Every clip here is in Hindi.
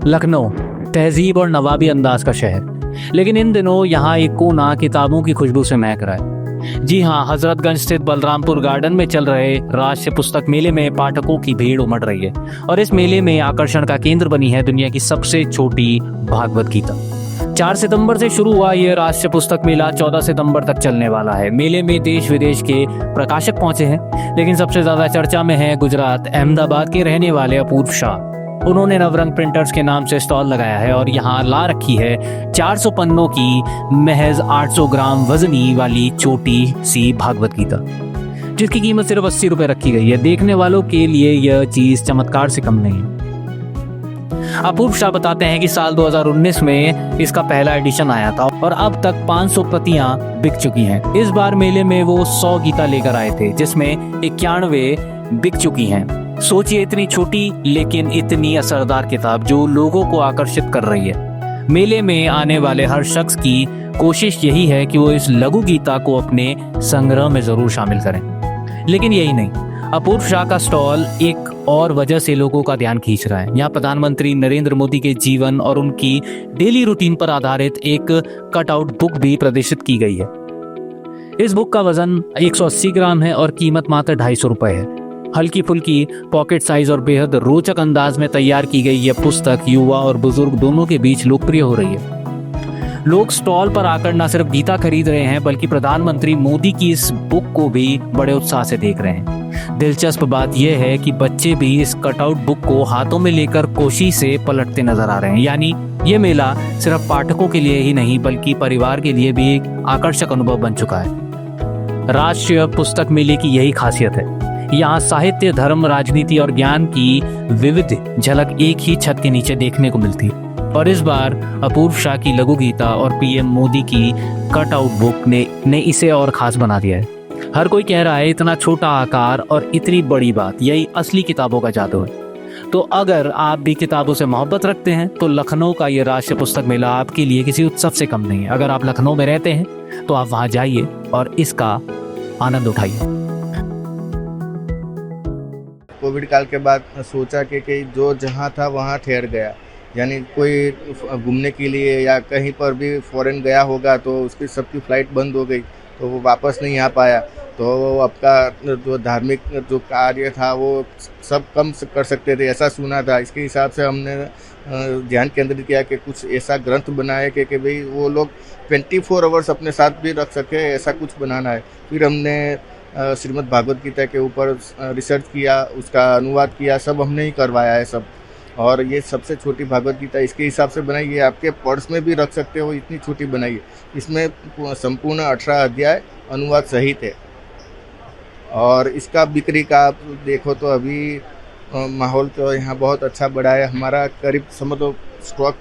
लखनऊ तहजीब और नवाबी अंदाज का शहर, लेकिन इन दिनों यहाँ एक कोना किताबों की खुशबू से महक रहा है। जी हाँ, हजरतगंज स्थित बलरामपुर गार्डन में चल रहे राष्ट्रीय पुस्तक मेले में पाठकों की भीड़ उमड़ रही है और इस मेले में आकर्षण का केंद्र बनी है दुनिया की सबसे छोटी भागवत गीता। 4 सितंबर से शुरू हुआ ये राष्ट्रीय पुस्तक मेला 14 सितंबर तक चलने वाला है। मेले में देश विदेश के प्रकाशक पहुंचे हैं, लेकिन सबसे ज्यादा चर्चा में है गुजरात अहमदाबाद के रहने वाले अपूर्व शाह। उन्होंने नवरंग प्रिंटर्स के नाम से स्टॉल लगाया है और यहाँ ला रखी है 400 पन्नों की महज 800 ग्राम वजनी वाली छोटी सी भागवत गीता, जिसकी कीमत सिर्फ 80 रुपए रखी गई है। देखने वालों के लिए यह चीज चमत्कार से कम नहीं है। अपूर्व शाह बताते हैं कि साल 2019 में इसका पहला एडिशन आया था और अब तक 500 प्रतियां बिक चुकी हैं। इस बार मेले में वो 100 गीता लेकर आए थे, जिसमें 91 बिक चुकी हैं। सोचिए, इतनी छोटी लेकिन इतनी असरदार किताब जो लोगों को आकर्षित कर रही है। मेले में आने वाले हर शख्स की कोशिश यही है कि वो इस लघु गीता को अपने संग्रह में जरूर शामिल करें। लेकिन यही नहीं, अपूर्व शाह का स्टॉल एक और वजह से लोगों का ध्यान खींच रहा है। यहाँ प्रधानमंत्री नरेंद्र मोदी के जीवन और उनकी डेली रूटीन पर आधारित एक कटआउट बुक भी प्रदर्शित की गई है। इस बुक का वजन 180 ग्राम है और कीमत मात्र 250 रुपए है। हल्की फुल्की, पॉकेट साइज और बेहद रोचक अंदाज में तैयार की गई यह पुस्तक युवा और बुजुर्ग दोनों के बीच लोकप्रिय हो रही है। लोग स्टॉल पर आकर न सिर्फ गीता खरीद रहे हैं, बल्कि प्रधानमंत्री मोदी की इस बुक को भी बड़े उत्साह से देख रहे हैं। दिलचस्प बात यह है कि बच्चे भी इस कटआउट बुक को हाथों में लेकर कोशी से पलटते नजर आ रहे हैं। यानी ये मेला सिर्फ पाठकों के लिए ही नहीं, बल्कि परिवार के लिए भी एक आकर्षक अनुभव बन चुका है। राष्ट्रीय पुस्तक मेले की यही खासियत है। यहाँ साहित्य, धर्म, राजनीति और ज्ञान की विविध झलक एक ही छत के नीचे देखने को मिलती है। और इस बार अपूर्व शाह की लघु गीता और पीएम मोदी की कटआउट बुक ने इसे और खास बना दिया है। हर कोई कह रहा है इतना छोटा आकार और इतनी बड़ी बात, यही असली किताबों का जादू है। तो अगर आप भी किताबों से मोहब्बत रखते हैं तो लखनऊ का ये राष्ट्रीय पुस्तक मेला आपके लिए किसी उत्सव से कम नहीं है। अगर आप लखनऊ में रहते हैं तो आप वहाँ जाइए और इसका आनंद उठाइए। कोविड काल के बाद सोचा कि जो जहाँ था वहाँ ठहर गया, यानी कोई घूमने के लिए या कहीं पर भी फॉरेन गया होगा तो उसकी सबकी फ़्लाइट बंद हो गई तो वो वापस नहीं आ पाया, तो आपका जो धार्मिक जो कार्य था वो सब कम कर सकते थे, ऐसा सुना था। इसके हिसाब से हमने ध्यान केंद्रित किया कि कुछ ऐसा ग्रंथ बनाए कि भाई वो लोग 24 आवर्स अपने साथ भी रख सके, ऐसा कुछ बनाना है। फिर हमने श्रीमद् भागवत गीता के ऊपर रिसर्च किया, उसका अनुवाद किया, सब हमने ही करवाया है सब। और ये सबसे छोटी भागवत गीता इसके हिसाब से बनाई है, आपके पर्स में भी रख सकते हो, इतनी छोटी बनाई है। इसमें संपूर्ण 18 अध्याय अनुवाद सहित है। और इसका बिक्री का आप देखो तो अभी माहौल तो यहाँ बहुत अच्छा बढ़ा है। हमारा करीब समझ लो स्टॉक,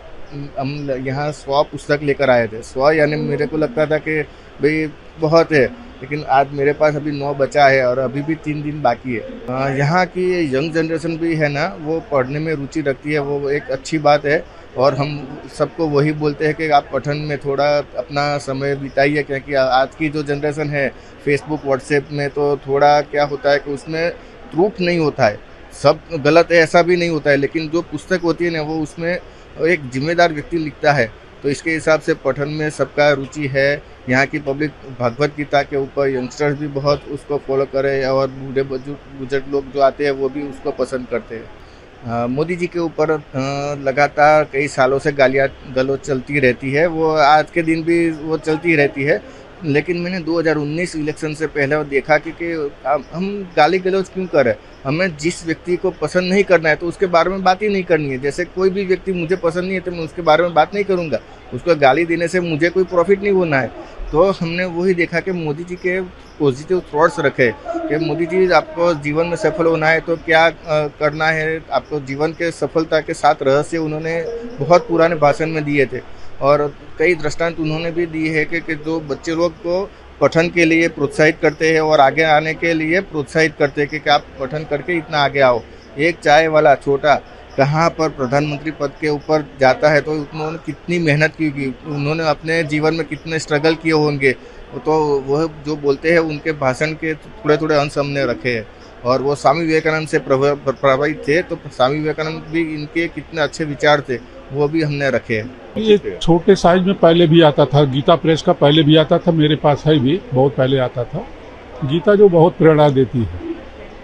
हम यहाँ 100 पुस्तक लेकर आए थे। 100 यानी मेरे को लगता था कि भाई बहुत है, लेकिन आज मेरे पास अभी 9 बचा है और अभी भी 3 दिन बाकी है। यहाँ की यंग जनरेशन भी है ना, वो पढ़ने में रुचि रखती है, वो एक अच्छी बात है। और हम सबको वही बोलते हैं कि आप पठन में थोड़ा अपना समय बिताइए, क्योंकि आज की जो जनरेशन है फेसबुक, व्हाट्सएप में तो थोड़ा क्या होता है कि उसमें प्रूफ नहीं होता है, सब गलत है ऐसा भी नहीं होता है, लेकिन जो पुस्तक होती है ना वो उसमें एक जिम्मेदार व्यक्ति लिखता है। तो इसके हिसाब से पठन में सबका रुचि है। यहाँ की पब्लिक भगवत गीता के ऊपर यंगस्टर्स भी बहुत उसको फॉलो करे और बूढ़े बुजुर्ग लोग जो आते हैं वो भी उसको पसंद करते हैं। मोदी जी के ऊपर लगातार कई सालों से गालियाँ गलौज चलती रहती है, वो आज के दिन भी वो चलती रहती है। लेकिन मैंने 2019 इलेक्शन से पहले देखा कि हम गाली गलौज क्यों करें। हमें जिस व्यक्ति को पसंद नहीं करना है तो उसके बारे में बात ही नहीं करनी है। जैसे कोई भी व्यक्ति मुझे पसंद नहीं है तो मैं उसके बारे में बात नहीं करूँगा, उसको गाली देने से मुझे कोई प्रॉफिट नहीं होना है। तो हमने वही देखा कि मोदी जी के पॉजिटिव थॉट्स रखे कि मोदी जी आपको जीवन में सफल होना है तो क्या करना है, आपको जीवन के सफलता के 7 रहस्य उन्होंने बहुत पुराने भाषण में दिए थे। और कई दृष्टांत उन्होंने भी दी है कि जो बच्चे लोग को पठन के लिए प्रोत्साहित करते हैं और आगे आने के लिए प्रोत्साहित करते हैं कि आप पठन करके इतना आगे आओ। एक चाय वाला छोटा कहाँ पर प्रधानमंत्री पद के ऊपर जाता है तो उन्होंने कितनी मेहनत की, उन्होंने अपने जीवन में कितने स्ट्रगल किए होंगे, तो वह जो बोलते हैं उनके भाषण के थोड़े थोड़े अंश हमने रखे हैं। और वो स्वामी विवेकानंद से प्रभावित थे, तो स्वामी विवेकानंद भी इनके कितने अच्छे विचार थे वो भी हमने रखे हैं। ये छोटे साइज में पहले भी आता था, गीता प्रेस का पहले भी आता था, मेरे पास है भी, बहुत पहले आता था। गीता जो बहुत प्रेरणा देती है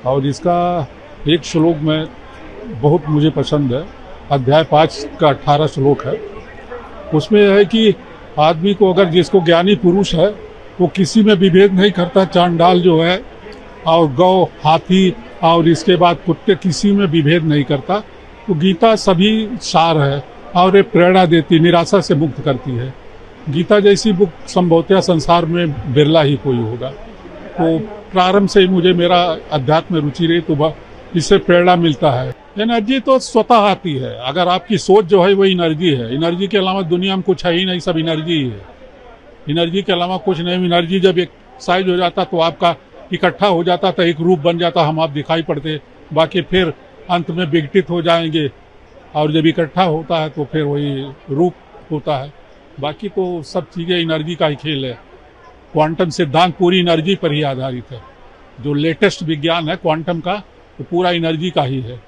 और इसका एक श्लोक में बहुत मुझे पसंद है, अध्याय 5 का 18 श्लोक है। उसमें है कि आदमी को अगर जिसको ज्ञानी पुरुष है वो किसी में विभेद नहीं करता, चांडाल जो है और गौ हाथी और इसके बाद कुत्ते किसी में विभेद नहीं करता। तो गीता सभी सार है और ये प्रेरणा देती, निराशा से मुक्त करती है। गीता जैसी बुक संभवतः संसार में बिरला ही कोई होगा। तो प्रारंभ से ही मुझे मेरा अध्यात्म में रुचि रही, तो इससे प्रेरणा मिलता है। एनर्जी तो स्वतः आती है, अगर आपकी सोच जो है वो एनर्जी है। एनर्जी के अलावा दुनिया में कुछ है ही नहीं, सब एनर्जी ही है। एनर्जी के अलावा कुछ नहीं। एनर्जी जब एक साइज हो जाता तो आपका इकट्ठा हो जाता तो एक रूप बन जाता, हम आप दिखाई पड़ते, बाकी फिर अंत में विघटित हो जाएंगे और जब इकट्ठा होता है तो फिर वही रूप होता है। बाकी तो सब चीज़ें एनर्जी का ही खेल है। क्वांटम सिद्धांत पूरी एनर्जी पर ही आधारित है। जो लेटेस्ट विज्ञान है क्वांटम का, तो पूरा एनर्जी का ही है।